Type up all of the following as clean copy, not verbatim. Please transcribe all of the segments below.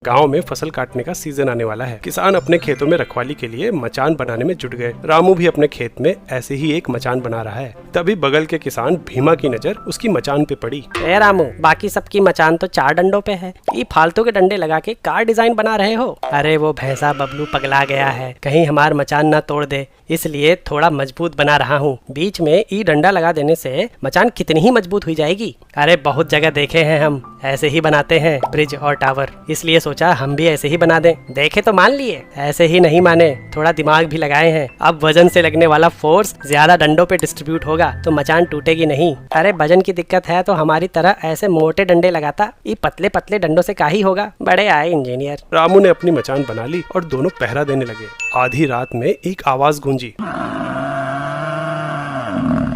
गांव में फसल काटने का सीजन आने वाला है। किसान अपने खेतों में रखवाली के लिए मचान बनाने में जुट गए। रामू भी अपने खेत में ऐसे ही एक मचान बना रहा है। तभी बगल के किसान भीमा की नजर उसकी मचान पे पड़ी। ए रामू, बाकी सबकी मचान तो 4 डंडों पे है, ये फालतू के डंडे लगा के कार डिजाइन बना रहे हो। अरे वो भैंसा बबलू पगला गया है, कहीं हमार मचान ना तोड़ दे, इसलिए थोड़ा मजबूत बना रहा हूँ। बीच में ई डंडा लगा देने से मचान कितनी ही मजबूत हुई जाएगी। अरे बहुत जगह देखे हैं हम ऐसे ही बनाते हैं ब्रिज और टावर, इसलिए सोचा हम भी ऐसे ही बना दें। देखे तो मान लिए, ऐसे ही नहीं माने, थोड़ा दिमाग भी लगाए हैं। अब वजन से लगने वाला फोर्स ज्यादा डंडों पे डिस्ट्रीब्यूट होगा तो मचान टूटेगी नहीं। अरे वजन की दिक्कत है तो हमारी तरह ऐसे मोटे डंडे लगाता, ये पतले पतले डंडों से काहे होगा। बड़े आए इंजीनियर। रामू ने अपनी मचान बना ली और दोनों पहरा देने लगे। आधी रात में एक आवाज गूंजी,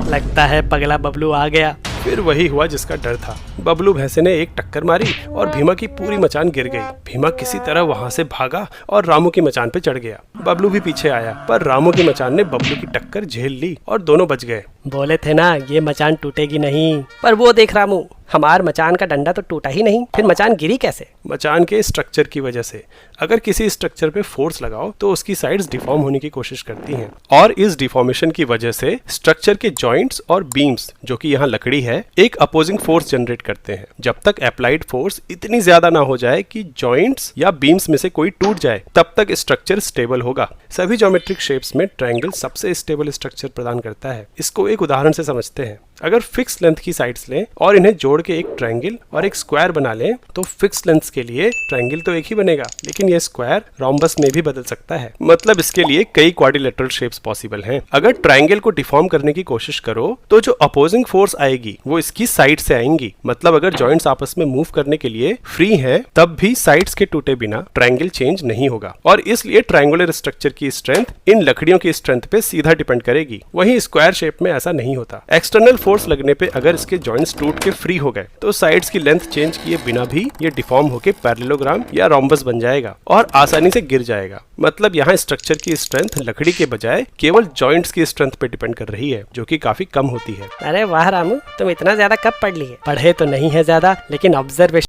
लगता है पगला बबलू आ गया। फिर वही हुआ जिसका डर था। बबलू भैंसे ने एक टक्कर मारी और भीमा की पूरी मचान गिर गई। भीमा किसी तरह वहां से भागा और रामू की मचान पे चढ़ गया। बबलू भी पीछे आया, पर रामू की मचान ने बबलू की टक्कर झेल ली और दोनों बच गए। बोले थे ना ये मचान टूटेगी नहीं, पर वो देख रामू, हमार मचान का डंडा तो टूटा ही नहीं, फिर मचान गिरी कैसे? मचान के स्ट्रक्चर की वजह से। अगर किसी स्ट्रक्चर पे फोर्स लगाओ तो उसकी साइड्स डिफॉर्म होने की कोशिश करती हैं, और इस डिफॉर्मेशन की वजह से स्ट्रक्चर के जॉइंट्स और बीम्स, जो कि यहाँ लकड़ी है, एक अपोजिंग फोर्स जनरेट करते हैं। जब तक अप्लाइड फोर्स इतनी ज्यादा ना हो जाए कि जॉइंट्स या बीम्स में से कोई टूट जाए, तब तक स्ट्रक्चर स्टेबल होगा। सभी ज्योमेट्रिक शेप्स में ट्रायंगल सबसे स्टेबल स्ट्रक्चर प्रदान करता है। इसको एक उदाहरण से समझते हैं। अगर फिक्स लेंथ की साइड्स लें और इन्हें जोड़ के एक ट्रायंगल और एक स्क्वायर बना लें, तो फिक्स लेंथ के लिए ट्रायंगल तो एक ही बनेगा, लेकिन ये स्क्वायर रोम्बस में भी बदल सकता है। मतलब इसके लिए कई क्वाड्रिलेटरल शेप्स पॉसिबल हैं। अगर ट्रायंगल को डिफॉर्म करने की कोशिश करो तो जो अपोजिंग फोर्स आएगी वो इसकी साइड से आएंगी। मतलब अगर जॉइंट्स आपस में मूव करने के लिए फ्री है, तब भी साइड्स के टूटे बिना ट्रायंगल चेंज नहीं होगा, और इसलिए ट्रायंगुलर स्ट्रक्चर की स्ट्रेंथ इन लकड़ियों की स्ट्रेंथ पे सीधा डिपेंड करेगी। वहीं स्क्वायर शेप में ऐसा नहीं होता। एक्सटर्नल फोर्स लगने पे अगर इसके जॉइंट्स टूट के फ्री हो गए तो साइड्स की लेंथ चेंज किए बिना भी ये डिफॉर्म होके पैरेललोग्राम या रोम्बस बन जाएगा और आसानी से गिर जाएगा। मतलब यहाँ स्ट्रक्चर की स्ट्रेंथ लकड़ी के बजाय केवल जॉइंट्स की स्ट्रेंथ पे डिपेंड कर रही है, जो कि काफी कम होती है। अरे वाह रामू, तुम इतना ज्यादा कब पढ़ लिए? पढ़े तो नहीं है ज्यादा, लेकिन ऑब्जर्वेशन